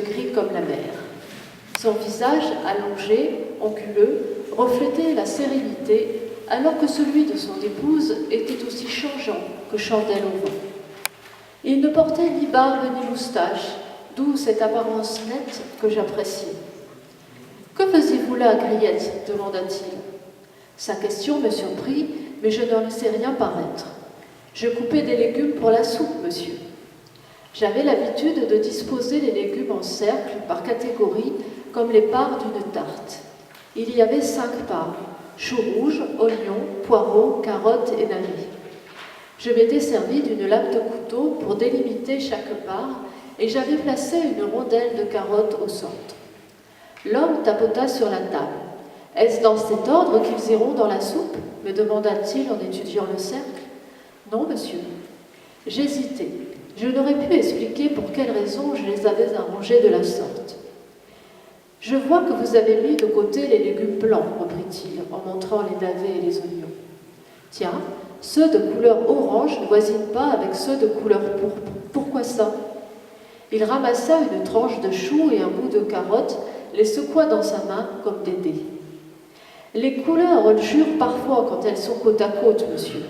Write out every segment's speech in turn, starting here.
gris comme la mer. Son visage allongé, anguleux, reflétait la sérénité, alors que celui de son épouse était aussi changeant que chandelle au vent. Il ne portait ni barbe ni moustache, d'où cette apparence nette que j'appréciais. « Que faisiez-vous là, Griette » demanda-t-il. Sa question me surprit, mais je n'en laissai rien paraître. « Je coupais des légumes pour la soupe, monsieur. » J'avais l'habitude de disposer les légumes en cercle, par catégorie, comme les parts d'une tarte. Il y avait 5 parts, choux rouges, oignons, poireaux, carottes et navets. Je m'étais servi d'une lame de couteau pour délimiter chaque part et j'avais placé une rondelle de carotte au centre. L'homme tapota sur la table. « Est-ce dans cet ordre qu'ils iront dans la soupe » me demanda-t-il en étudiant le cercle. « Non, monsieur. » J'hésitais. Je n'aurais pu expliquer pour quelle raison je les avais arrangés de la sorte. « Je vois que vous avez mis de côté les légumes blancs, reprit-il, en montrant les navets et les oignons. « Tiens, ceux de couleur orange ne voisinent pas avec ceux de couleur pourpre. Pourquoi ça ?» Il ramassa une tranche de chou et un bout de carotte, les secoua dans sa main comme des dés. « Les couleurs jurent parfois quand elles sont côte à côte, monsieur. »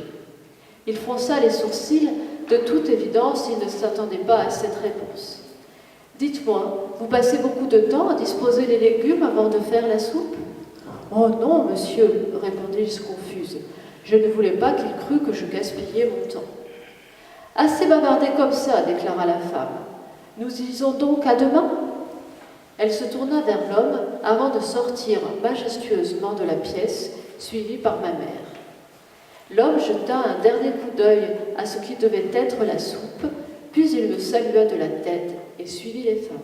Il fronça les sourcils. De toute évidence, il ne s'attendait pas à cette réponse. « Dites-moi, vous passez beaucoup de temps à disposer les légumes avant de faire la soupe ?»« Oh non, monsieur, répondis-je confuse. Je ne voulais pas qu'il crût que je gaspillais mon temps. »« Assez bavardé comme ça, déclara la femme. Nous disons donc à demain ?» Elle se tourna vers l'homme avant de sortir majestueusement de la pièce, suivie par ma mère. L'homme jeta un dernier coup d'œil à ce qui devait être la soupe, puis il me salua de la tête et suivit les femmes.